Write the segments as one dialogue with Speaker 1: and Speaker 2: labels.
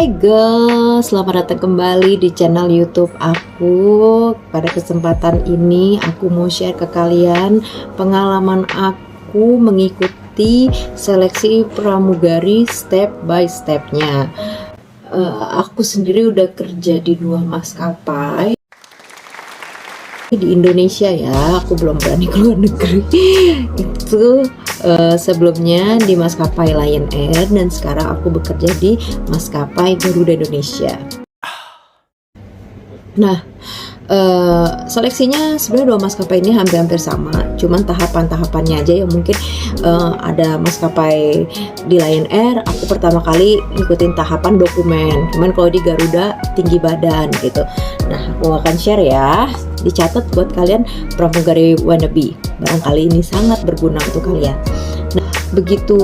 Speaker 1: Hai guys, selamat datang kembali di channel YouTube aku. Pada kesempatan ini aku mau share ke kalian pengalaman aku mengikuti seleksi pramugari step by stepnya. Aku sendiri udah kerja di 2 maskapai di Indonesia ya, aku belum berani keluar negeri. Itu sebelumnya di maskapai Lion Air, dan sekarang aku bekerja di maskapai Garuda Indonesia. Nah, seleksinya sebenarnya 2 maskapai ini hampir-hampir sama, cuman tahapan-tahapannya aja yang mungkin ada maskapai di Lion Air, aku pertama kali ngikutin tahapan dokumen, cuman kalau di Garuda tinggi badan gitu. Nah, aku akan share ya, dicatat buat kalian pramugari wannabe, barangkali ini sangat berguna untuk kalian. Nah, begitu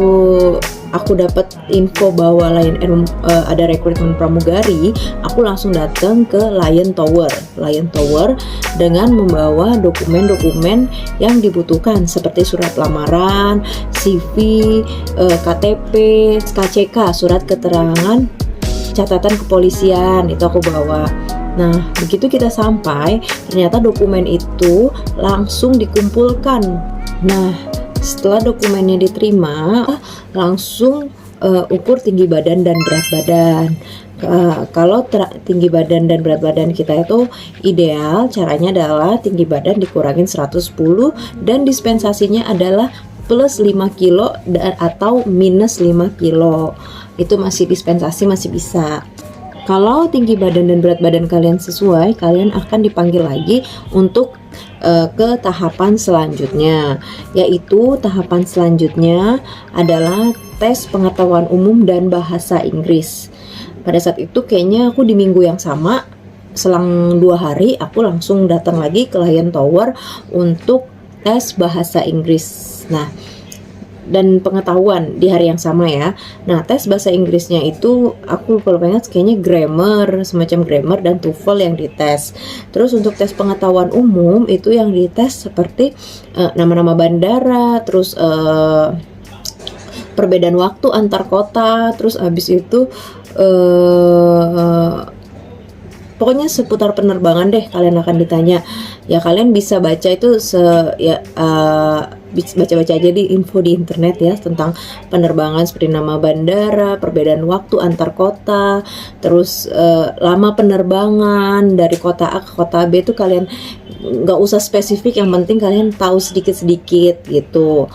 Speaker 1: aku dapat info bahwa Lion Air ada rekrutmen pramugari, aku langsung datang ke Lion Tower dengan membawa dokumen-dokumen yang dibutuhkan seperti surat lamaran, CV, KTP, KCK, surat keterangan catatan kepolisian, itu aku bawa. Nah, begitu kita sampai, ternyata dokumen itu langsung dikumpulkan. Nah, setelah dokumennya diterima, langsung ukur tinggi badan dan berat badan. Kalau tinggi badan dan berat badan kita itu ideal, caranya adalah tinggi badan dikurangin 110 dan dispensasinya adalah plus 5 kilo atau minus 5 kilo. Itu masih dispensasi, masih bisa. Kalau tinggi badan dan berat badan kalian sesuai, kalian akan dipanggil lagi untuk ke tahapan selanjutnya, yaitu tahapan selanjutnya adalah tes pengetahuan umum dan bahasa Inggris. Pada saat itu kayaknya aku di minggu yang sama, selang 2 hari aku langsung datang lagi ke Lion Tower untuk tes bahasa Inggris. Nah, dan pengetahuan di hari yang sama ya. Nah, tes bahasa Inggrisnya itu aku kalau ingat kayaknya grammar, semacam grammar dan TOEFL yang dites. Terus untuk tes pengetahuan umum itu yang dites seperti nama-nama bandara, terus perbedaan waktu antar kota, terus habis itu pokoknya seputar penerbangan deh kalian akan ditanya. Ya kalian bisa baca itu baca-baca aja di info di internet ya tentang penerbangan seperti nama bandara, perbedaan waktu antar kota, terus lama penerbangan dari kota A ke kota B itu kalian nggak usah spesifik, yang penting kalian tahu sedikit-sedikit gitu,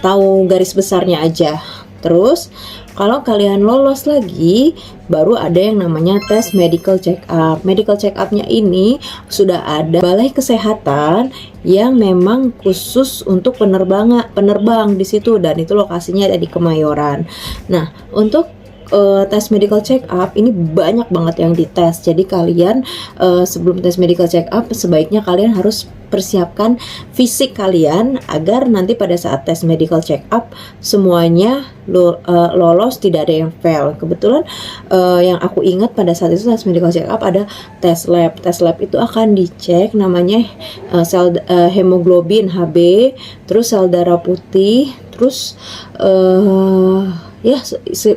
Speaker 1: tahu garis besarnya aja. Terus kalau kalian lolos lagi, baru ada yang namanya tes medical check up. Medical check up-nya ini sudah ada balai kesehatan yang memang khusus untuk penerbang di situ, dan itu lokasinya ada di Kemayoran. Nah, untuk tes medical check up ini banyak banget yang dites. Jadi kalian sebelum tes medical check up sebaiknya kalian harus persiapkan fisik kalian agar nanti pada saat tes medical check up semuanya lolos, tidak ada yang fail. Kebetulan yang aku ingat pada saat itu tes medical check up ada tes lab. Tes lab itu akan dicek namanya sel hemoglobin HB, terus sel darah putih, terus ya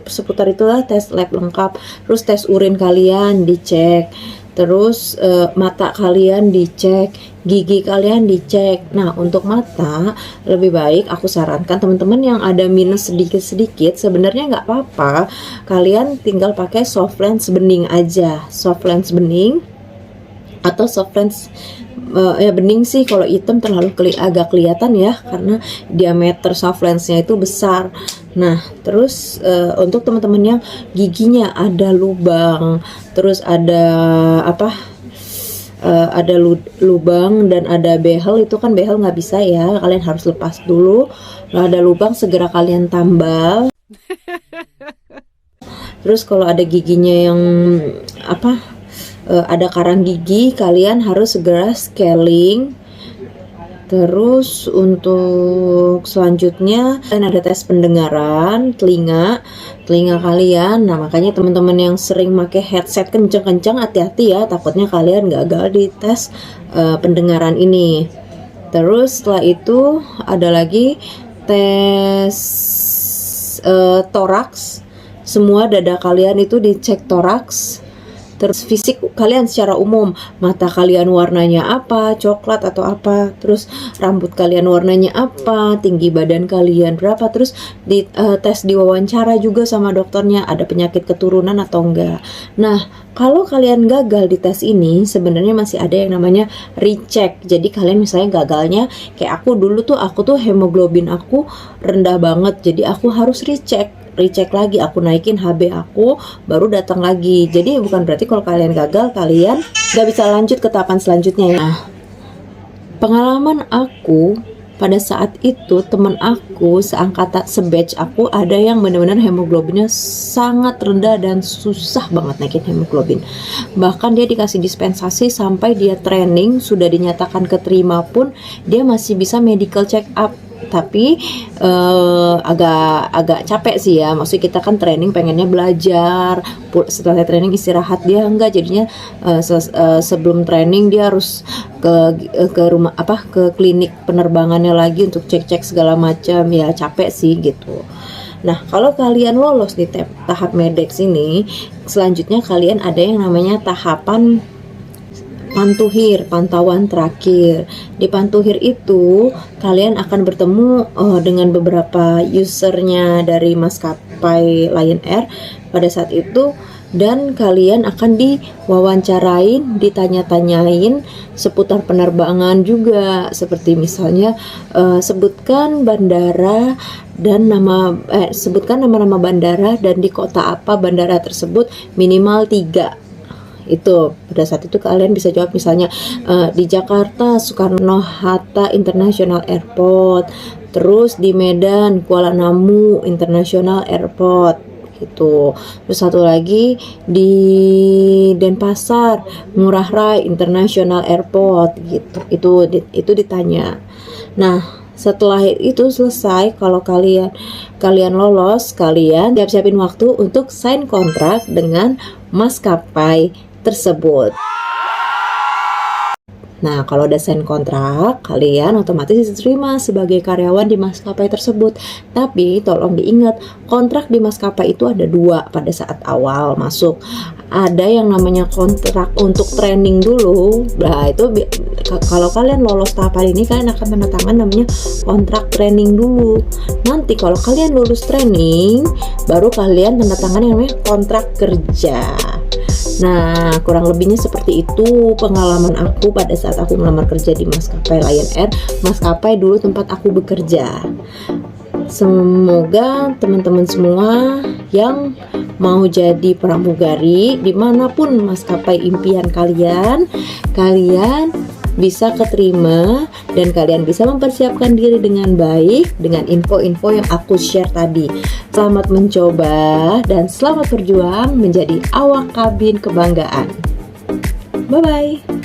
Speaker 1: seputar itulah tes lab lengkap. Terus tes urin kalian dicek, terus mata kalian dicek, gigi kalian dicek. Nah, untuk mata lebih baik aku sarankan teman-teman yang ada minus sedikit-sedikit sebenarnya nggak apa-apa, kalian tinggal pakai soft lens bening aja, soft lens bening atau soft lens ya bening sih. Kalau hitam terlalu agak kelihatan ya karena diameter soft lensnya itu besar. Nah, terus untuk teman-teman yang giginya ada lubang, terus ada ada lubang dan ada behel, itu kan behel nggak bisa ya, kalian harus lepas dulu. Kalau ada lubang segera kalian tambal. Terus kalau ada giginya yang ada karang gigi, kalian harus segera scaling. Terus untuk selanjutnya ada tes pendengaran telinga kalian. Nah, makanya teman-teman yang sering pakai headset kenceng-kenceng hati-hati ya, takutnya kalian gagal di tes pendengaran ini. Terus setelah itu ada lagi tes toraks semua dada kalian itu dicek toraks. Terus fisik kalian secara umum, mata kalian warnanya apa, coklat atau apa, terus rambut kalian warnanya apa, tinggi badan kalian berapa, terus di tes diwawancara juga sama dokternya ada penyakit keturunan atau enggak. Nah, kalau kalian gagal di tes ini, sebenarnya masih ada yang namanya recheck. Jadi kalian misalnya gagalnya kayak aku dulu tuh, aku tuh hemoglobin aku rendah banget, jadi aku harus recheck lagi, aku naikin HB aku, baru datang lagi. Jadi bukan berarti kalau kalian gagal kalian gak bisa lanjut ke tahapan selanjutnya ya. Nah, pengalaman aku pada saat itu, temen aku seangkatan, sebatch aku, ada yang benar-benar hemoglobinnya sangat rendah dan susah banget naikin hemoglobin. Bahkan dia dikasih dispensasi sampai dia training, sudah dinyatakan keterima pun dia masih bisa medical check up. Tapi agak capek sih ya, maksudnya kita kan training pengennya belajar, setelah training istirahat, dia enggak, jadinya sebelum training dia harus ke rumah ke klinik penerbangannya lagi untuk cek-cek segala macam, ya capek sih gitu. Nah, kalau kalian lolos di tahap MEDEX ini, selanjutnya kalian ada yang namanya tahapan pantuhir, pantauan terakhir. Di pantuhir itu kalian akan bertemu dengan beberapa usernya dari maskapai Lion Air pada saat itu, dan kalian akan diwawancarain, ditanya-tanyain seputar penerbangan juga, seperti misalnya sebutkan bandara dan sebutkan nama-nama bandara dan di kota apa bandara tersebut, minimal 3. Itu pada saat itu kalian bisa jawab misalnya di Jakarta Soekarno-Hatta International Airport, terus di Medan Kuala Namu International Airport gitu. Terus satu lagi di Denpasar Ngurah Rai International Airport gitu. Itu ditanya. Nah, setelah itu selesai, kalau kalian lolos, kalian siap-siapin waktu untuk sign kontrak dengan maskapai tersebut. Nah, kalau udah sign kontrak, kalian otomatis diterima sebagai karyawan di maskapai tersebut. Tapi tolong diingat, kontrak di maskapai itu ada 2 pada saat awal masuk. Ada yang namanya kontrak untuk training dulu. Nah, itu kalau kalian lolos tahapan ini, kalian akan tanda tangan namanya kontrak training dulu. Nanti kalau kalian lulus training, baru kalian tanda tangan yang namanya kontrak kerja. Nah, kurang lebihnya seperti itu pengalaman aku pada saat aku melamar kerja di maskapai Lion Air, maskapai dulu tempat aku bekerja. Semoga teman-teman semua yang mau jadi pramugari dimanapun maskapai impian kalian bisa keterima dan kalian bisa mempersiapkan diri dengan baik dengan info-info yang aku share tadi. Selamat mencoba dan selamat berjuang menjadi awak kabin kebanggaan. Bye-bye.